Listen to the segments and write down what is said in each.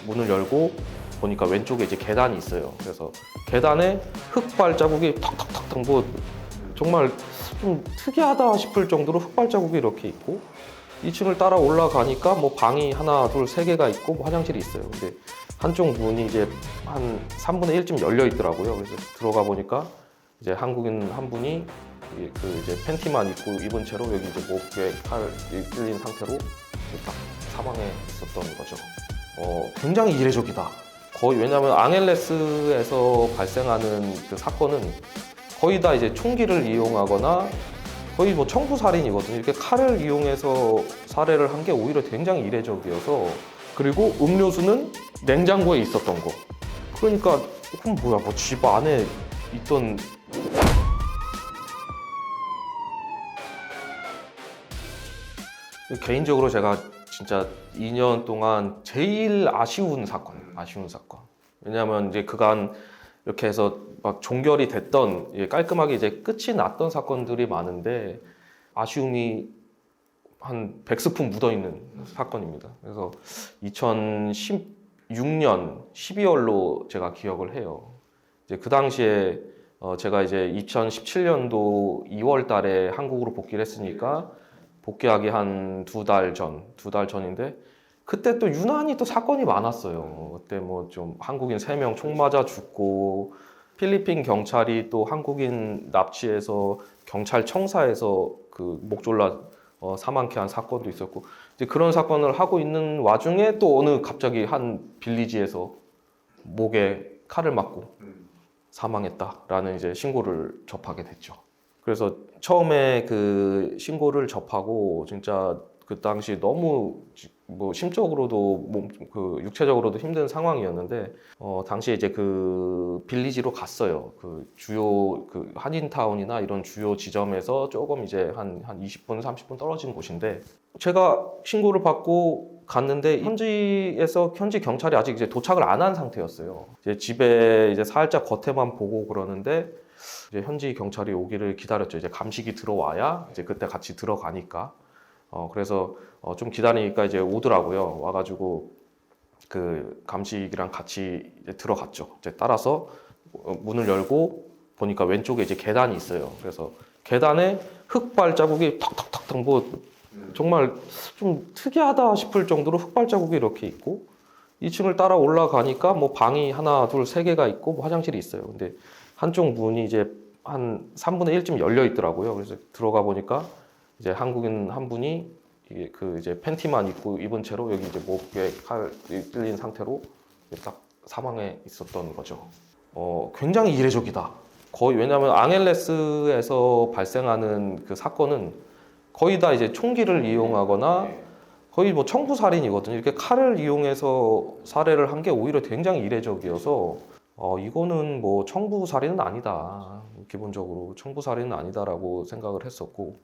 문을 열고 보니까 왼쪽에 이제 계단이 있어요. 그래서 계단에 흙발 자국이 탁탁탁탁 뭐 정말 좀 특이하다 싶을 정도로 흙발 자국이 이렇게 있고 2층을 따라 올라가니까 뭐 방이 하나, 둘, 세 개가 있고 뭐 화장실이 있어요. 근데 한쪽 문이 이제 한 3분의 1쯤 열려 있더라고요. 그래서 들어가 보니까 이제 한국인 한 분이 그 이제 팬티만 입고 입은 채로 여기 이제 목에 칼 찔린 상태로 이제 딱 사망해 있었던 거죠. 굉장히 이례적이다. 거의 왜냐하면 앙헬레스에서 발생하는 그 사건은 거의 다 이제 총기를 이용하거나 거의 뭐 청부살인이거든요. 이렇게 칼을 이용해서 살해를 한 게 오히려 굉장히 이례적이어서 그리고 음료수는 냉장고에 있었던 거. 그러니까 그럼 뭐야? 뭐 집 안에 있던 개인적으로 제가 진짜 2년 동안 제일 아쉬운 사건. 왜냐하면 이제 그간 이렇게 해서 막 종결이 됐던 깔끔하게 이제 끝이 났던 사건들이 많은데 아쉬움이 한 100스푼 묻어있는 사건입니다. 그래서 2016년 12월로 제가 기억을 해요. 이제 그 당시에 제가 이제 2017년도 2월 달에 한국으로 복귀를 했으니까 복귀하기 한 두 달 전인데 그때 또 유난히 또 사건이 많았어요. 그때 뭐 좀 한국인 3명 총 맞아 죽고 필리핀 경찰이 또 한국인 납치해서 경찰 청사에서 그 목 졸라 사망케 한 사건도 있었고 이제 그런 사건을 하고 있는 와중에 또 어느 갑자기 한 빌리지에서 목에 칼을 맞고 사망했다라는 이제 신고를 접하게 됐죠. 그래서 처음에 그 신고를 접하고 진짜 그 당시 너무 뭐 심적으로도 그 육체적으로도 힘든 상황이었는데 당시에 이제 그 빌리지로 갔어요. 그 주요 그 한인타운이나 이런 주요 지점에서 조금 이제 한 20분 30분 떨어진 곳인데 제가 신고를 받고 갔는데 현지 경찰이 아직 이제 도착을 안 한 상태였어요. 이제 집에 이제 살짝 겉에만 보고 그러는데 이제 현지 경찰이 오기를 기다렸죠. 이제 감식이 들어와야 이제 그때 같이 들어가니까. 그래서 좀 기다리니까 이제 오더라고요. 와가지고 그 감식이랑 같이 이제 들어갔죠. 이제 따라서 문을 열고 보니까 왼쪽에 이제 계단이 있어요. 그래서 계단에 흙발 자국이 탁탁탁탁 뭐 정말 좀 특이하다 싶을 정도로 흙발 자국이 이렇게 있고 2층을 따라 올라가니까 뭐 방이 하나, 둘, 세 개가 있고 뭐 화장실이 있어요. 근데 한쪽 문이 이제 한 3분의 1쯤 열려 있더라고요. 그래서 들어가 보니까 이제 한국인 한 분이 그 이제 팬티만 입고 입은 채로 여기 이제 목에 칼 찔린 상태로 딱 사망해 있었던 거죠. 굉장히 이례적이다. 거의 왜냐하면 앙헬레스에서 발생하는 그 사건은 거의 다 이제 총기를 이용하거나 거의 뭐 청부살인이거든요. 이렇게 칼을 이용해서 살해를 한 게 오히려 굉장히 이례적이어서 이거는 뭐 청부살인은 아니다. 기본적으로 청부살인은 아니다라고 생각을 했었고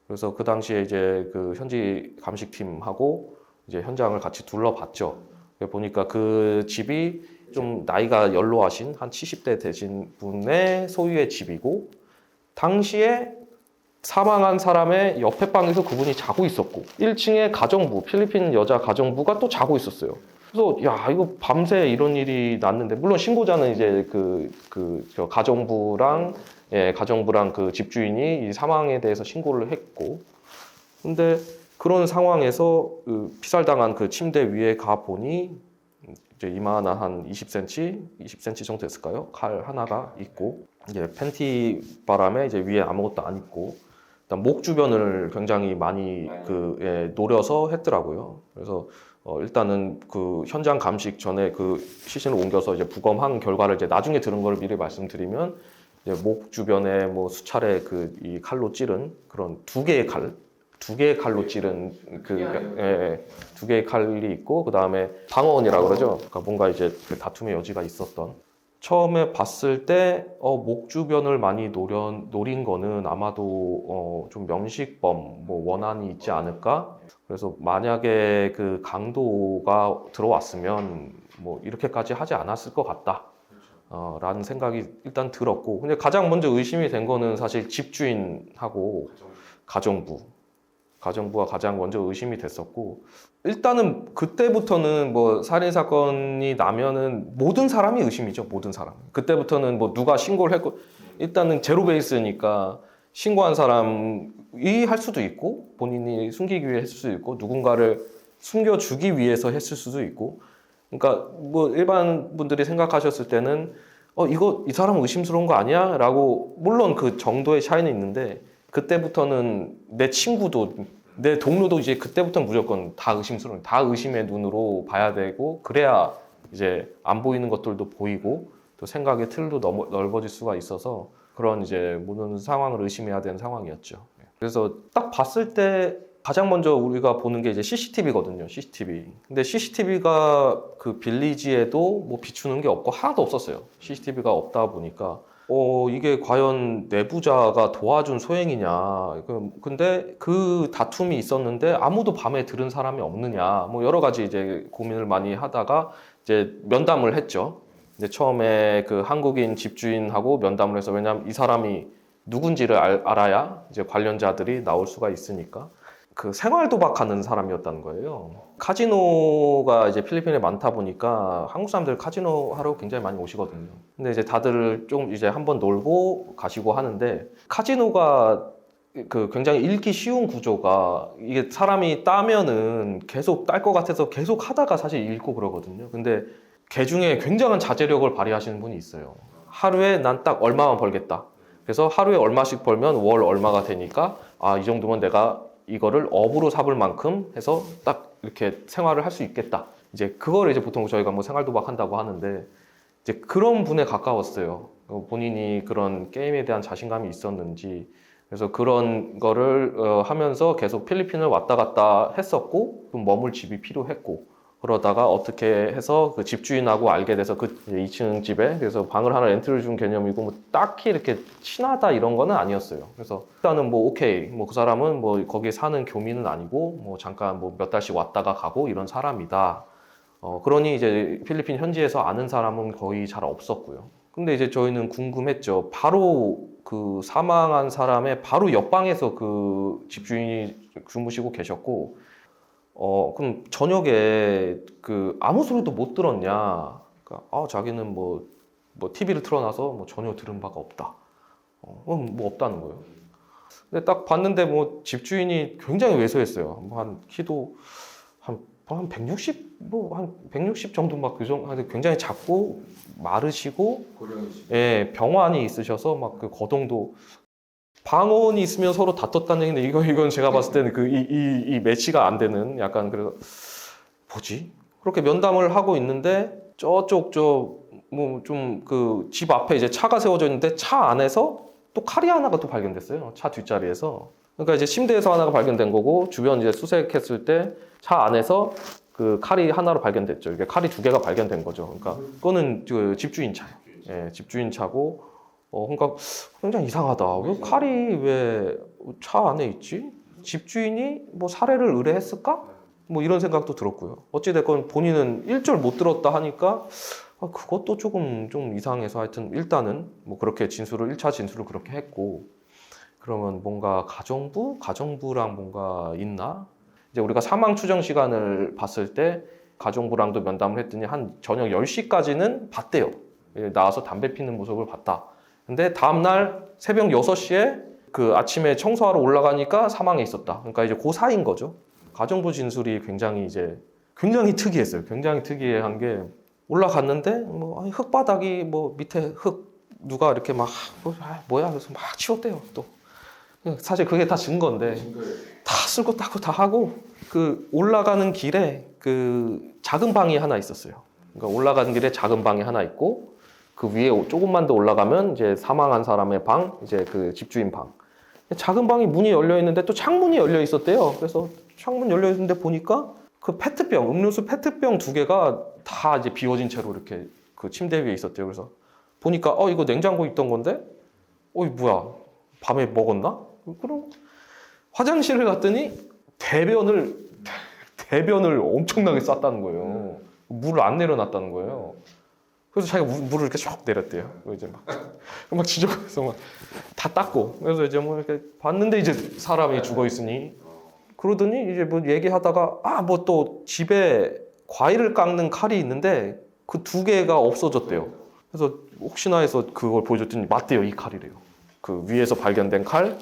그래서 그 당시에 이제 그 현지 감식팀하고 이제 현장을 같이 둘러봤죠. 보니까 그 집이 좀 나이가 연로하신 한 70대 되신 분의 소유의 집이고 당시에 사망한 사람의 옆에 방에서 그분이 자고 있었고 1층에 가정부, 필리핀 여자 가정부가 또 자고 있었어요. 그래서 야 이거 밤새 이런 일이 났는데 물론 신고자는 이제 저 가정부랑 그 집주인이 이 사망에 대해서 신고를 했고 근데 그런 상황에서 그 피살당한 그 침대 위에 가 보니 이제 이만한 한 20cm 정도 됐을까요? 칼 하나가 있고 이제 팬티 바람에 이제 위에 아무것도 안 입고 일단 목 주변을 굉장히 많이 노려서 했더라고요. 그래서 일단은 그 현장 감식 전에 그 시신을 옮겨서 이제 부검한 결과를 이제 나중에 들은 걸 미리 말씀드리면 이제 목 주변에 뭐 수차례 이 칼로 찌른 그런 두 개의 칼로 찌른 두 개의 칼이 있고 그 다음에 방어원이라고 그러죠. 그러니까 뭔가 이제 그 다툼의 여지가 있었던. 처음에 봤을 때 목 주변을 많이 노린 거는 아마도 좀 명식범 뭐 원한이 있지 않을까. 그래서 만약에 그 강도가 들어왔으면 뭐 이렇게까지 하지 않았을 것 같다. 라는 생각이 일단 들었고 근데 가장 먼저 의심이 된 거는 사실 집주인하고 가정부 가정부가 가장 먼저 의심이 됐었고, 일단은 그때부터는 뭐 살인 사건이 나면은 모든 사람이 의심이죠. 모든 사람. 그때부터는 뭐 누가 신고를 했고, 일단은 제로 베이스니까 신고한 사람이 할 수도 있고, 본인이 숨기기 위해 했을 수도 있고, 누군가를 숨겨주기 위해서 했을 수도 있고. 그러니까 뭐 일반 분들이 생각하셨을 때는 이거 이 사람 의심스러운 거 아니야? 라고, 물론 그 정도의 차이는 있는데, 그때부터는 내 친구도 내 동료도 이제 그때부터는 무조건 다 의심스러운, 다 의심의 눈으로 봐야 되고, 그래야 이제 안 보이는 것들도 보이고 또 생각의 틀도 넓어질 수가 있어서 그런 이제 모든 상황을 의심해야 되는 상황이었죠. 그래서 딱 봤을 때 가장 먼저 우리가 보는 게 이제 CCTV거든요. CCTV. 근데 CCTV가 그 빌리지에도 뭐 비추는 게 없고 하나도 없었어요. CCTV가 없다 보니까 이게 과연 내부자가 도와준 소행이냐. 근데 그 다툼이 있었는데 아무도 밤에 들은 사람이 없느냐. 뭐 여러 가지 이제 고민을 많이 하다가 이제 면담을 했죠. 근데 처음에 그 한국인 집주인하고 면담을 해서, 왜냐하면 이 사람이 누군지를 알아야 이제 관련자들이 나올 수가 있으니까. 그 생활 도박하는 사람이었다는 거예요. 카지노가 이제 필리핀에 많다 보니까 한국 사람들 카지노 하러 굉장히 많이 오시거든요. 근데 이제 다들 좀 이제 한번 놀고 가시고 하는데, 카지노가 그 굉장히 읽기 쉬운 구조가, 이게 사람이 따면은 계속 딸 것 같아서 계속 하다가 사실 읽고 그러거든요. 근데 개 중에 굉장한 자제력을 발휘하시는 분이 있어요. 하루에 난 딱 얼마만 벌겠다. 그래서 하루에 얼마씩 벌면 월 얼마가 되니까, 이 정도면 내가 이거를 업으로 삼을 만큼 해서 딱 이렇게 생활을 할 수 있겠다. 이제 그거를 이제 보통 저희가 뭐 생활 도박 한다고 하는데, 이제 그런 분에 가까웠어요. 본인이 그런 게임에 대한 자신감이 있었는지. 그래서 그런 거를 하면서 계속 필리핀을 왔다 갔다 했었고, 좀 머물 집이 필요했고, 그러다가 어떻게 해서 그 집주인하고 알게 돼서 그 2층 집에, 그래서 방을 하나 렌트를 준 개념이고, 뭐 딱히 이렇게 친하다 이런 거는 아니었어요. 그래서 일단은 뭐 오케이, 뭐 그 사람은 뭐 거기 사는 교민은 아니고 뭐 잠깐 뭐 몇 달씩 왔다가 가고 이런 사람이다. 그러니 이제 필리핀 현지에서 아는 사람은 거의 잘 없었고요. 근데 이제 저희는 궁금했죠. 바로 그 사망한 사람의 바로 옆방에서 그 집주인이 주무시고 계셨고, 그럼 저녁에 그 아무 소리도 못 들었냐? 그러니까, 자기는 뭐 TV를 틀어놔서 뭐 전혀 들은 바가 없다. 뭐 없다는 거예요. 근데 딱 봤는데 뭐 집주인이 굉장히 왜소했어요. 뭐 한 키도 한 160, 뭐 한 160 정도 막 그 정도, 굉장히 작고 마르시고, 예, 병환이 있으셔서 막 그 거동도, 방언이 있으면 서로 다퉜다는 얘기인데, 이건 제가 봤을 때는 이 매치가 안 되는, 약간, 그래서 뭐지? 그렇게 면담을 하고 있는데 저쪽 뭐 좀 그 집 앞에 이제 차가 세워져 있는데 차 안에서 또 칼이 하나가 또 발견됐어요. 차 뒷자리에서. 그러니까 이제 침대에서 하나가 발견된 거고, 주변 이제 수색했을 때 차 안에서 그 칼이 하나로 발견됐죠. 이게 칼이 2개가 발견된 거죠. 그러니까 그거는 그 집주인 차예요. 예, 집주인 차고. 그러니까 굉장히 이상하다. 왜 칼이 왜 차 안에 있지? 집주인이 뭐 살해를 의뢰했을까? 뭐 이런 생각도 들었고요. 어찌됐건 본인은 1절 못 들었다 하니까 그것도 조금 좀 이상해서, 하여튼 일단은 뭐 그렇게 1차 진술을 그렇게 했고, 그러면 뭔가 가정부랑 뭔가 있나? 이제 우리가 사망 추정 시간을 봤을 때 가정부랑도 면담을 했더니 한 저녁 10시까지는 봤대요. 나와서 담배 피는 모습을 봤다. 근데 다음날 새벽 6시에 그 아침에 청소하러 올라가니까 사망해 있었다. 그러니까 이제 그 사이인 거죠. 가정부 진술이 굉장히 특이했어요. 굉장히 특이한 게, 올라갔는데 뭐 흙바닥이 뭐 밑에 흙 누가 이렇게 막 뭐야 그래서 막 치웠대요. 또 사실 그게 다 증거인데 다 쓸고 닦고 다 하고, 그 올라가는 길에 그 작은 방이 하나 있었어요. 그러니까 올라가는 길에 작은 방이 하나 있고, 그 위에 조금만 더 올라가면 이제 사망한 사람의 방, 이제 그 집주인 방. 작은 방이 문이 열려 있는데 또 창문이 열려 있었대요. 그래서 창문 열려 있는데 보니까 그 페트병, 음료수 페트병 2개가 다 이제 비워진 채로 이렇게 그 침대 위에 있었대요. 그래서 보니까 이거 냉장고에 있던 건데, 뭐야, 밤에 먹었나? 그럼 화장실을 갔더니 대변을 엄청나게 쌌다는 거예요. 물을 안 내려놨다는 거예요. 그래서 자기가 물을 이렇게 쫙 내렸대요. 이제 막 지저분해서 막 다 닦고. 그래서 이제 뭐 이렇게 봤는데 이제 사람이 죽어 있으니, 그러더니 이제 뭐 얘기하다가 뭐 또 집에 과일을 깎는 칼이 있는데 그 두 개가 없어졌대요. 그래서 혹시나 해서 그걸 보여줬더니 맞대요. 이 칼이래요. 그 위에서 발견된 칼,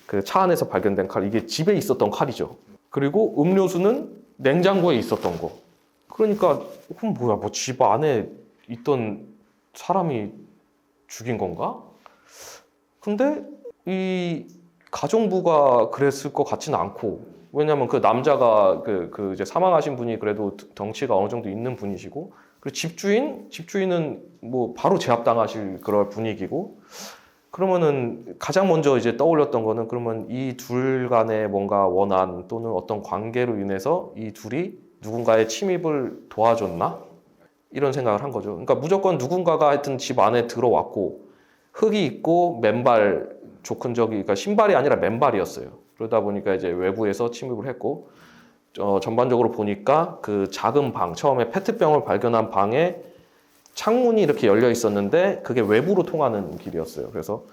그 차 안에서 발견된 칼, 이게 집에 있었던 칼이죠. 그리고 음료수는 냉장고에 있었던 거. 그러니까 그럼 뭐야, 뭐 집 안에 있던 사람이 죽인 건가? 근데 이 가정부가 그랬을 것 같지는 않고, 왜냐면 그 남자가 그 이제 사망하신 분이 그래도 덩치가 어느 정도 있는 분이시고, 그리고 집주인은 뭐 바로 제압당하실 그럴 분위기고, 그러면은 가장 먼저 이제 떠올렸던 거는, 그러면 이 둘 간의 뭔가 원한 또는 어떤 관계로 인해서 이 둘이 누군가의 침입을 도와줬나? 이런 생각을 한 거죠. 그러니까 무조건 누군가가 하여튼 집 안에 들어왔고, 흙이 있고 맨발 조근적이, 그러니까 신발이 아니라 맨발이었어요. 그러다 보니까 이제 외부에서 침입을 했고, 전반적으로 보니까 그 작은 방, 처음에 페트병을 발견한 방에 창문이 이렇게 열려 있었는데 그게 외부로 통하는 길이었어요. 그래서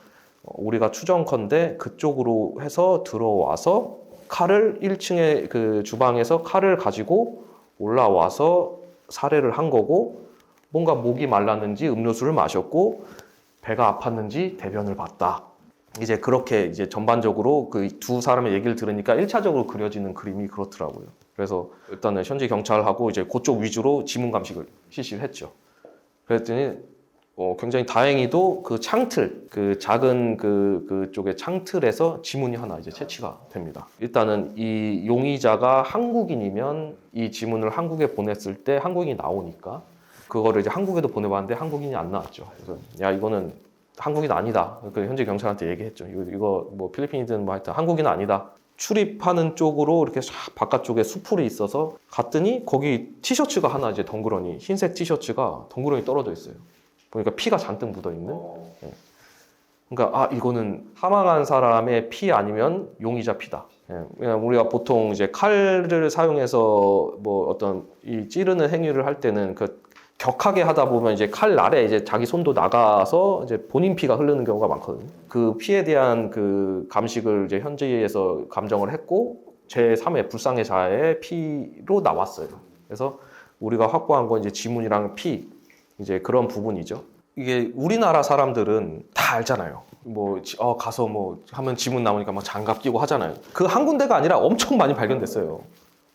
우리가 추정컨대 그쪽으로 해서 들어와서 칼을 1층에 그 주방에서 칼을 가지고 올라와서 살해를 한 거고, 뭔가 목이 말랐는지 음료수를 마셨고 배가 아팠는지 대변을 봤다. 이제 그렇게 이제 전반적으로 그 두 사람의 얘기를 들으니까 1차적으로 그려지는 그림이 그렇더라고요. 그래서 일단은 현지 경찰하고 이제 그쪽 위주로 지문 감식을 실시를 했죠. 그랬더니 굉장히 다행히도 그 창틀, 그 작은 그쪽의 창틀에서 지문이 하나 이제 채취가 됩니다. 일단은 이 용의자가 한국인이면 이 지문을 한국에 보냈을 때 한국인이 나오니까 그거를 이제 한국에도 보내봤는데 한국인이 안 나왔죠. 그래서 야, 이거는 한국인 아니다. 그 현지 경찰한테 얘기했죠. 이거 뭐 필리핀이든 뭐 하여튼 한국인 아니다. 출입하는 쪽으로 이렇게 싹 바깥쪽에 수풀이 있어서 갔더니 거기 티셔츠가 하나 이제 덩그러니, 흰색 티셔츠가 덩그러니 떨어져 있어요. 보니까 피가 잔뜩 묻어 있는. 예. 그러니까 이거는 사망한 사람의 피 아니면 용의자 피다. 예. 왜냐면 우리가 보통 이제 칼을 사용해서 뭐 어떤 이 찌르는 행위를 할 때는 그 격하게 하다 보면 이제 칼 날에 이제 자기 손도 나가서 이제 본인 피가 흐르는 경우가 많거든요. 그 피에 대한 그 감식을 이제 현지에서 감정을 했고 제3의 불상의 자의 피로 나왔어요. 그래서 우리가 확보한 건 이제 지문이랑 피, 이제 그런 부분이죠. 이게 우리나라 사람들은 다 알잖아요. 뭐 가서 뭐 하면 지문 나오니까 막 장갑 끼고 하잖아요. 그 한 군데가 아니라 엄청 많이 발견됐어요.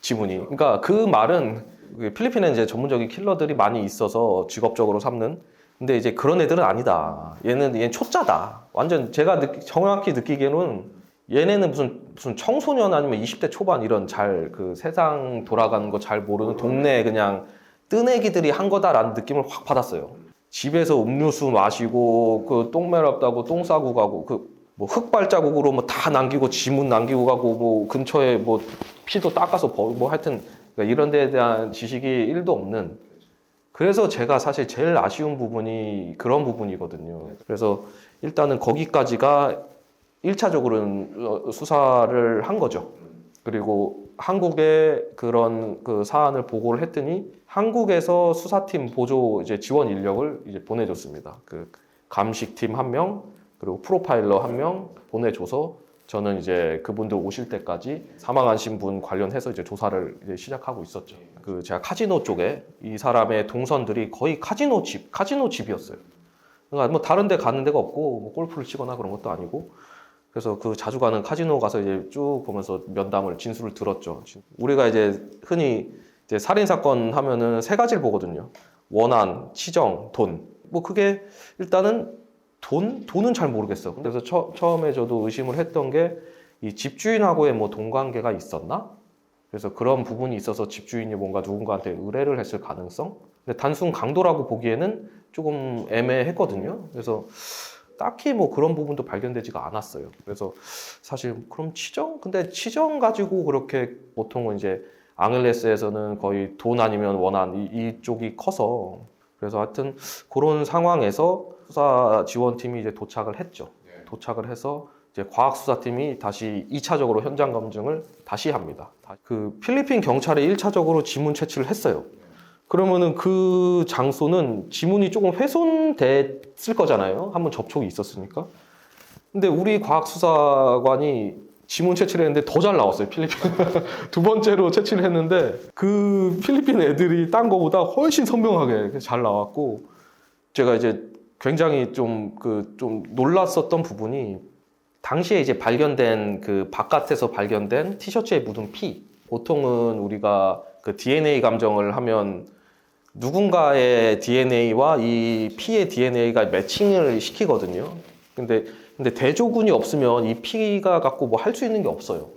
지문이. 그러니까 그 말은 필리핀에 이제 전문적인 킬러들이 많이 있어서 직업적으로 삼는. 근데 이제 그런 애들은 아니다. 얘는 초짜다. 완전 제가 정확히 느끼기에는 얘네는 무슨 청소년 아니면 20대 초반 이런 잘 그 세상 돌아가는 거 잘 모르는 동네 그냥 뜬 애기들이 한 거다라는 느낌을 확 받았어요. 집에서 음료수 마시고 그 똥 매랍다고 똥 싸고 가고 그 뭐 흙발자국으로 뭐 다 남기고 지문 남기고 가고 뭐 근처에 뭐 피도 닦아서 뭐 하여튼 그러니까 이런 데에 대한 지식이 1도 없는. 그래서 제가 사실 제일 아쉬운 부분이 그런 부분이거든요. 그래서 일단은 거기까지가 1차적으로는 수사를 한 거죠. 그리고 한국에 그런 그 사안을 보고를 했더니 한국에서 수사팀 보조 이제 지원 인력을 이제 보내줬습니다. 그 감식팀 1명, 그리고 프로파일러 1명 보내줘서 저는 이제 그분들 오실 때까지 사망하신 분 관련해서 이제 조사를 이제 시작하고 있었죠. 그 제가 카지노 쪽에 이 사람의 동선들이 거의 카지노 집이었어요. 그러니까 뭐 다른 데 가는 데가 없고 뭐 골프를 치거나 그런 것도 아니고. 그래서 그 자주 가는 카지노 가서 이제 쭉 보면서 면담을, 진술을 들었죠. 우리가 이제 흔히 이제 살인사건 하면은 3가지를 보거든요. 원한, 치정, 돈. 뭐 그게 일단은 돈은 잘 모르겠어. 그래서 처음에 저도 의심을 했던 게 이 집주인하고의 뭐 돈관계가 있었나? 그래서 그런 부분이 있어서 집주인이 뭔가 누군가한테 의뢰를 했을 가능성? 근데 단순 강도라고 보기에는 조금 애매했거든요. 그래서 딱히 뭐 그런 부분도 발견되지가 않았어요. 그래서 사실 그럼 치정? 근데 치정 가지고 그렇게 보통은 이제 앙헬레스에서는 거의 돈 아니면 원한 이쪽이 커서, 그래서 하여튼 그런 상황에서 수사 지원팀이 이제 도착을 했죠. 도착을 해서 이제 과학수사팀이 다시 2차적으로 현장 검증을 다시 합니다. 그 필리핀 경찰이 1차적으로 지문 채취를 했어요. 그러면은 그 장소는 지문이 조금 훼손됐을 거잖아요. 한번 접촉이 있었으니까. 근데 우리 과학수사관이 지문 채취를 했는데 더 잘 나왔어요, 필리핀. 두 번째로 채취를 했는데 그 필리핀 애들이 딴 거보다 훨씬 선명하게 잘 나왔고, 제가 이제 굉장히 좀 놀랐었던 부분이, 당시에 이제 발견된 그 바깥에서 발견된 티셔츠에 묻은 피, 보통은 우리가 그 DNA 감정을 하면 누군가의 DNA와 이 피의 DNA가 매칭을 시키거든요. 근데 대조군이 없으면 이 피가 갖고 뭐 할 수 있는 게 없어요.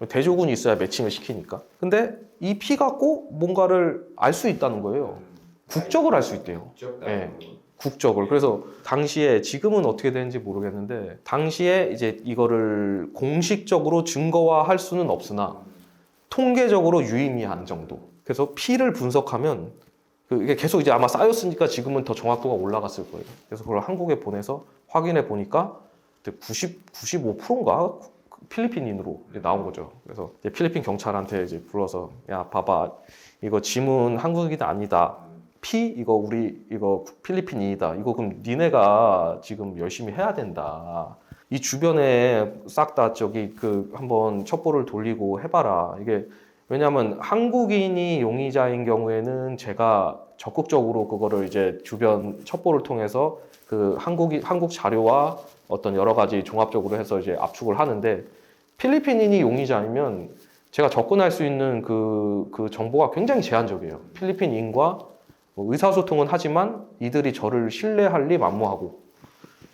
대조군이 있어야 매칭을 시키니까. 근데 이 피 갖고 뭔가를 알 수 있다는 거예요. 국적을 알 수 있대요. 네, 국적을. 그래서 당시에, 지금은 어떻게 되는지 모르겠는데, 당시에 이제 이거를 공식적으로 증거화할 수는 없으나 통계적으로 유의미한 정도. 그래서 피를 분석하면 이게 계속 이제 아마 쌓였으니까 지금은 더 정확도가 올라갔을 거예요. 그래서 그걸 한국에 보내서 확인해 보니까 95%인가 필리핀인으로 나온 거죠. 그래서 이제 필리핀 경찰한테 이제 불러서, 야, 봐봐, 이거 지문 한국인 아니다. 이거 필리핀인이다. 이거 그럼 니네가 지금 열심히 해야 된다. 이 주변에 싹 다 한번 첩보를 돌리고 해봐라. 이게 왜냐하면 한국인이 용의자인 경우에는 제가 적극적으로 그거를 이제 주변 첩보를 통해서 그 한국 자료와 어떤 여러 가지 종합적으로 해서 이제 압축을 하는데, 필리핀인이 용의자이면 제가 접근할 수 있는 그 정보가 굉장히 제한적이에요. 필리핀인과 의사소통은 하지만 이들이 저를 신뢰할 리 만무하고,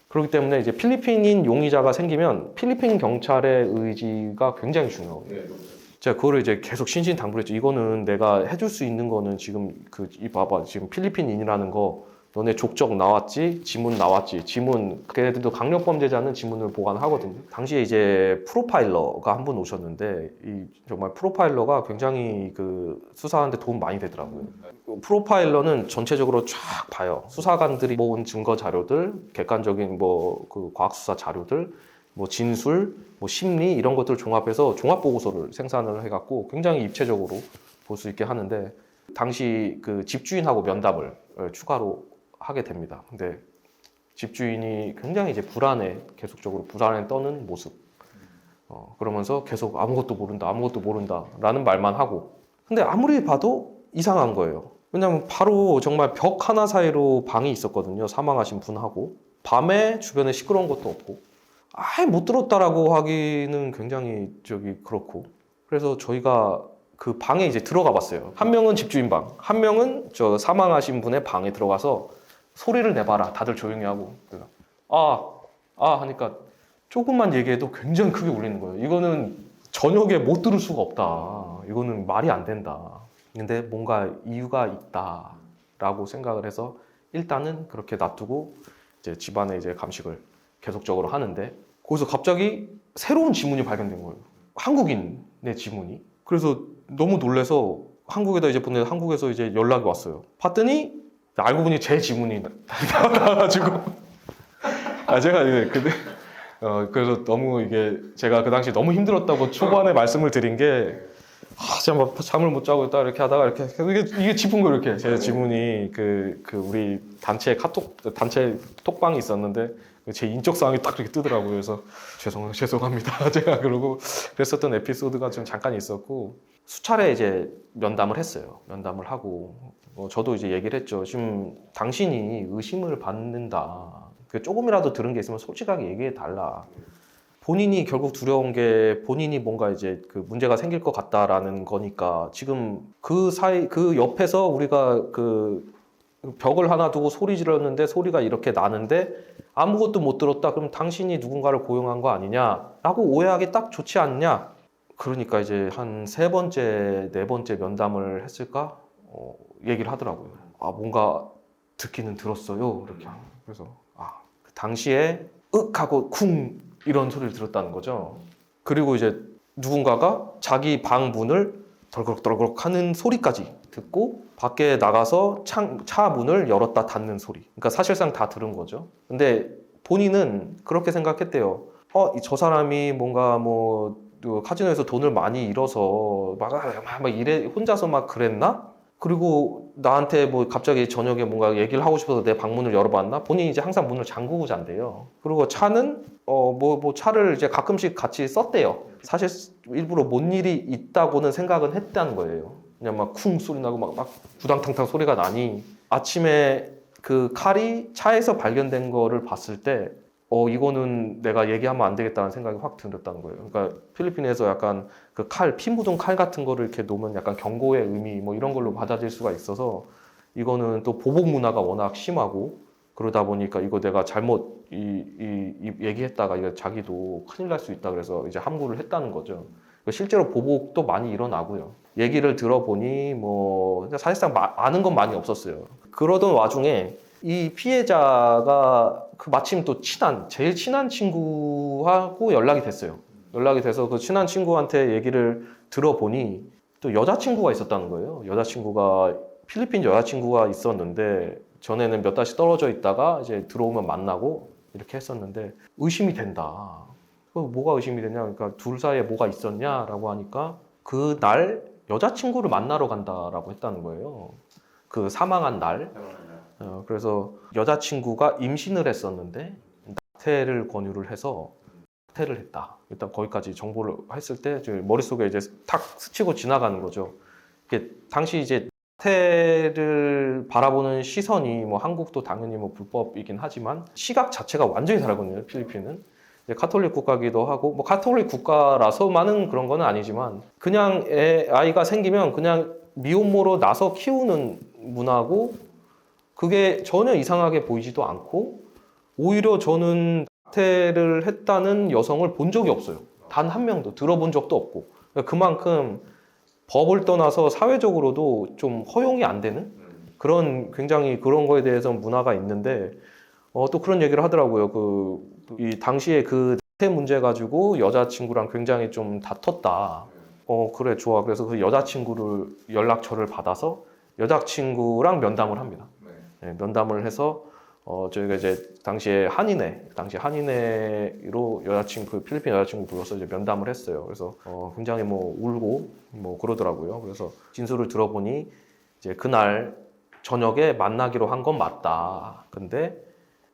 그렇기 때문에 이제 필리핀인 용의자가 생기면 필리핀 경찰의 의지가 굉장히 중요해요. 제가 그거를 이제 계속 신신당부했죠. 이거는 내가 해줄 수 있는 거는 지금 봐봐, 지금 필리핀인이라는 거 너네 족적 나왔지, 지문 나왔지, 지문, 걔네들도 강력범죄자는 지문을 보관하거든요. 당시에 이제 프로파일러가 한 분 오셨는데, 정말 프로파일러가 굉장히 수사하는데 도움 많이 되더라고요. 프로파일러는 전체적으로 쫙 봐요. 수사관들이 모은 증거 자료들, 객관적인 과학수사 자료들, 진술, 심리 이런 것들을 종합해서 종합보고서를 생산을 해갖고 굉장히 입체적으로 볼 수 있게 하는데, 당시 그 집주인하고 면담을 추가로 하게 됩니다. 근데 집주인이 굉장히 이제 계속적으로 불안에 떠는 모습. 그러면서 계속 아무것도 모른다 라는 말만 하고, 근데 아무리 봐도 이상한 거예요. 왜냐면 바로 정말 벽 하나 사이로 방이 있었거든요. 사망하신 분하고. 밤에 주변에 시끄러운 것도 없고, 아예 못 들었다라고 하기는 굉장히 그렇고. 그래서 저희가 그 방에 이제 들어가 봤어요. 한 명은 집주인 방, 한 명은 저 사망하신 분의 방에 들어가서 소리를 내봐라. 다들 조용히 하고. 그래서 하니까 조금만 얘기해도 굉장히 크게 울리는 거예요. 이거는 저녁에 못 들을 수가 없다. 이거는 말이 안 된다. 근데 뭔가 이유가 있다라고 생각을 해서 일단은 그렇게 놔두고 이제 집안에 이제 감식을 계속적으로 하는데, 거기서 갑자기 새로운 지문이 발견된 거예요. 한국인의 지문이. 그래서 너무 놀라서 한국에다 이제 보내, 한국에서 이제 연락이 왔어요. 봤더니 알고 보니 제 지문이 나와가지고 제가 근데 그래서 너무 제가 그 당시 너무 힘들었다고 초반에 말씀을 드린 게, 제가 잠을 못 자고 있다 이렇게 하다가 이게 짚은 거예요. 이렇게 제 지문이 우리 단체 톡방이 있었는데 제 인적 사항이 딱 이렇게 뜨더라고요. 그래서 죄송합니다. 제가 그러고 그랬었던 에피소드가 좀 잠깐 있었고, 수차례 이제 면담을 했어요. 면담을 하고 저도 이제 얘기를 했죠. 지금 당신이 의심을 받는다. 조금이라도 들은 게 있으면 솔직하게 얘기해 달라. 본인이 결국 두려운 게 본인이 뭔가 이제 문제가 생길 것 같다라는 거니까, 지금 그 옆에서 우리가 벽을 하나 두고 소리 질렀는데 소리가 이렇게 나는데 아무것도 못 들었다. 그럼 당신이 누군가를 고용한 거 아니냐라고 오해하기 딱 좋지 않냐. 그러니까 이제 한 3번째, 4번째 면담을 했을까? 얘기를 하더라고요. 뭔가 듣기는 들었어요. 이렇게. 그래서 그 당시에 하고 쿵 이런 소리를 들었다는 거죠. 그리고 이제 누군가가 자기 방 문을 덜그럭덜그럭 하는 소리까지 듣고 밖에 나가서 차 문을 열었다 닫는 소리. 그러니까 사실상 다 들은 거죠. 근데 본인은 그렇게 생각했대요. 저 사람이 뭔가 카지노에서 돈을 많이 잃어서 막 이래 혼자서 막 그랬나? 그리고 나한테 갑자기 저녁에 뭔가 얘기를 하고 싶어서 내 방문을 열어봤나? 본인이 이제 항상 문을 잠그고 잔대요. 그리고 차는 차를 이제 가끔씩 같이 썼대요. 사실 일부러 뭔 일이 있다고는 생각은 했다는 거예요. 그냥 막 쿵 소리 나고 막 부당탕탕 소리가 나니 아침에 그 칼이 차에서 발견된 거를 봤을 때 이거는 내가 얘기하면 안 되겠다는 생각이 확 들었다는 거예요. 그러니까 필리핀에서 약간 그 칼, 피 묻은 칼 같은 거를 이렇게 놓으면 약간 경고의 의미 뭐 이런 걸로 받아들일 수가 있어서 이거는 또 보복 문화가 워낙 심하고 그러다 보니까 이거 내가 잘못 이 얘기했다가 이거 자기도 큰일 날 수 있다 그래서 이제 함구를 했다는 거죠. 실제로 보복도 많이 일어나고요. 얘기를 들어보니 뭐 사실상 아는 건 많이 없었어요. 그러던 와중에 이 피해자가 그 마침 또 제일 친한 친구하고 연락이 됐어요. 연락이 돼서 그 친한 친구한테 얘기를 들어보니 또 여자친구가 있었다는 거예요. 필리핀 여자친구가 있었는데 전에는 몇 달씩 떨어져 있다가 이제 들어오면 만나고 이렇게 했었는데 의심이 된다. 뭐가 의심이 되냐? 그러니까 둘 사이에 뭐가 있었냐라고 하니까 그날 여자친구를 만나러 간다라고 했다는 거예요. 그 사망한 날. 그래서 여자친구가 임신을 했었는데 낙태를 권유를 해서 낙태를 했다. 일단 거기까지 정보를 했을 때 머릿속에 이제 탁 스치고 지나가는 거죠. 이게 당시 이제 낙태를 바라보는 시선이 뭐 한국도 당연히 뭐 불법이긴 하지만 시각 자체가 완전히 다르거든요. 필리핀은. 카톨릭 국가기도 하고 뭐 카톨릭 국가라서만은 그런 건 아니지만 그냥 아이가 생기면 그냥 미혼모로 나서 키우는 문화고 그게 전혀 이상하게 보이지도 않고 오히려 저는 낙태를 했다는 여성을 본 적이 없어요. 단 한 명도 들어본 적도 없고 그만큼 법을 떠나서 사회적으로도 좀 허용이 안 되는 굉장히 그런 거에 대해서 문화가 있는데 또 그런 얘기를 하더라고요. 이 당시에 그 낙태 문제 가지고 여자친구랑 굉장히 좀 다퉜다. 그래 좋아. 그래서 그 여자친구를 연락처를 받아서 여자친구랑 면담을 합니다. 네, 면담을 해서 저희가 이제 당시 한인회로 그 필리핀 여자친구 불러서 이제 면담을 했어요. 그래서 굉장히 뭐 울고 뭐 그러더라고요. 그래서 진술을 들어보니 이제 그날 저녁에 만나기로 한 건 맞다. 근데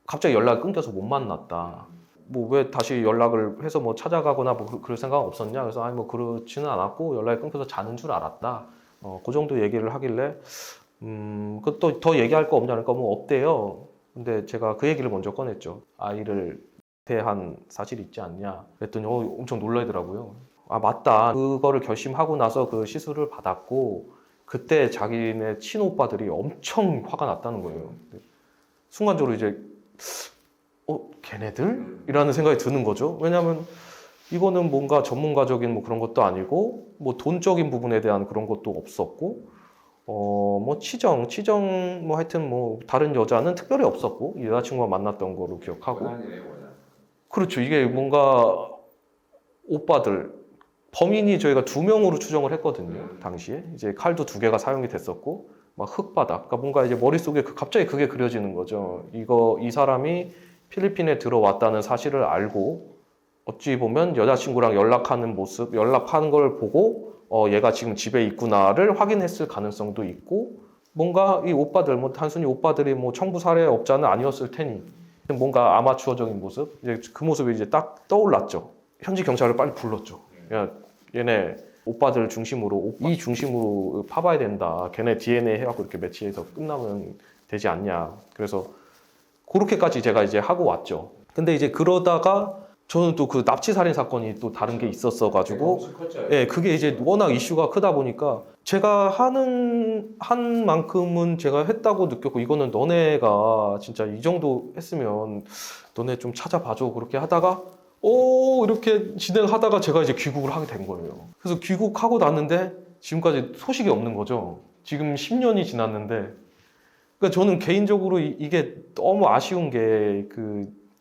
갑자기 연락이 끊겨서 못 만났다. 뭐 왜 다시 연락을 해서 뭐 찾아가거나 뭐 그럴 생각 없었냐? 그래서 아니 뭐 그렇지는 않았고 연락이 끊겨서 자는 줄 알았다. 그 정도 얘기를 하길래 그 또 더 얘기할 거 없냐니까 뭐 없대요. 근데 제가 그 얘기를 먼저 꺼냈죠. 아이를 낙태한 사실이 있지 않냐? 그랬더니 엄청 놀라더라고요. 아 맞다. 그거를 결심하고 나서 그 시술을 받았고 그때 자기네 친오빠들이 엄청 화가 났다는 거예요. 순간적으로 이제 걔네들? 이라는 생각이 드는 거죠. 왜냐하면 이거는 뭔가 전문가적인 뭐 그런 것도 아니고 뭐 돈적인 부분에 대한 그런 것도 없었고 뭐 치정 뭐 하여튼 뭐 다른 여자는 특별히 없었고 여자친구가 만났던 거로 기억하고 그렇죠. 이게 뭔가 오빠들 범인이 저희가 2명으로 추정을 했거든요. 당시에 이제 칼도 2개가 사용이 됐었고 막 흙바닥. 그러니까 뭔가 이제 머릿속에 갑자기 그게 그려지는 거죠. 이 사람이 필리핀에 들어왔다는 사실을 알고 어찌 보면 여자친구랑 연락하는 모습, 연락하는 걸 보고 얘가 지금 집에 있구나를 확인했을 가능성도 있고 뭔가 이 오빠들, 뭐 단순히 오빠들이 뭐 청부 살해업자는 아니었을 테니 뭔가 아마추어적인 모습, 이제 그 모습이 이제 딱 떠올랐죠. 현지 경찰을 빨리 불렀죠. 야, 얘네 오빠들 중심으로 이 중심으로 파봐야 된다. 걔네 DNA 해갖고 이렇게 매치해서 끝나면 되지 않냐. 그래서 그렇게까지 제가 이제 하고 왔죠. 근데 이제 그러다가 저는 또 그 납치 살인 사건이 또 다른 게 있었어 가지고 예, 그게 이제 워낙 이슈가 크다 보니까 제가 한 만큼은 제가 했다고 느꼈고 이거는 너네가 진짜 이 정도 했으면 너네 좀 찾아봐줘 그렇게 하다가 이렇게 진행하다가 제가 이제 귀국을 하게 된 거예요. 그래서 귀국하고 났는데 지금까지 소식이 없는 거죠. 지금 10년이 지났는데 그러니까 저는 개인적으로 이게 너무 아쉬운 게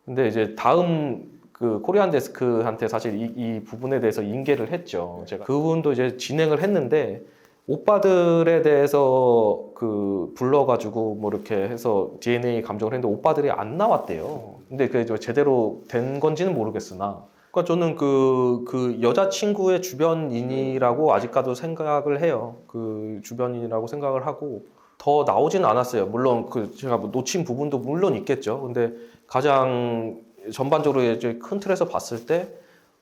근데 이제 다음 그 코리안 데스크한테 사실 이 부분에 대해서 인계를 했죠. 제가 그분도 이제 진행을 했는데 오빠들에 대해서 불러가지고 뭐 이렇게 해서 DNA 감정을 했는데 오빠들이 안 나왔대요. 근데 그게 제대로 된 건지는 모르겠으나 그러니까 저는 그 여자친구의 주변인이라고 아직까지도 생각을 해요. 그 주변인이라고 생각을 하고 더 나오지는 않았어요. 물론 제가 뭐 놓친 부분도 물론 있겠죠. 근데 가장 전반적으로 이제 큰 틀에서 봤을 때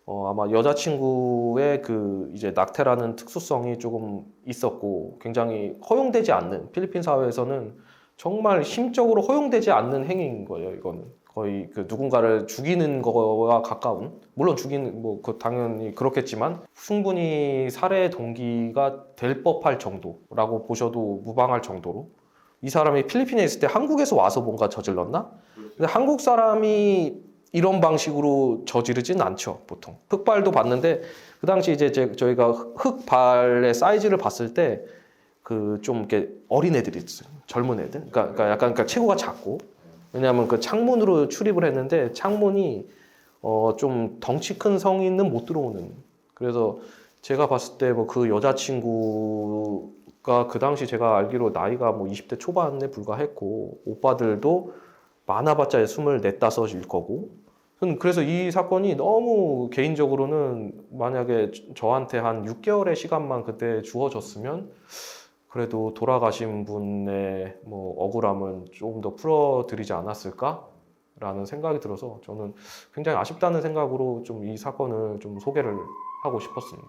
아마 여자친구의 그 이제 낙태라는 특수성이 조금 있었고 굉장히 허용되지 않는 필리핀 사회에서는 정말 심적으로 허용되지 않는 행위인 거예요. 이거는 거의 그 누군가를 죽이는 거와 가까운 물론 죽이는 뭐 그 당연히 그렇겠지만 충분히 살해 동기가 될 법할 정도라고 보셔도 무방할 정도로 이 사람이 필리핀에 있을 때 한국에서 와서 뭔가 저질렀나? 근데 한국 사람이 이런 방식으로 저지르진 않죠, 보통. 흑발도 봤는데, 그 당시 이제 저희가 흑발의 사이즈를 봤을 때, 그 좀 이렇게 어린 애들이 있어요. 젊은 애들. 그러니까 약간 그러니까 체구가 작고. 왜냐하면 그 창문으로 출입을 했는데, 창문이 좀 덩치 큰 성인은 못 들어오는. 그래서 제가 봤을 때 뭐 그 여자친구가 그 당시 제가 알기로 나이가 뭐 20대 초반에 불과했고, 오빠들도 많아봤자 24, 5일 거고. 저는 그래서 이 사건이 너무 개인적으로는 만약에 저한테 한 6개월의 시간만 그때 주어졌으면 그래도 돌아가신 분의 뭐 억울함은 조금 더 풀어드리지 않았을까라는 생각이 들어서 저는 굉장히 아쉽다는 생각으로 좀 이 사건을 좀 소개를 하고 싶었습니다.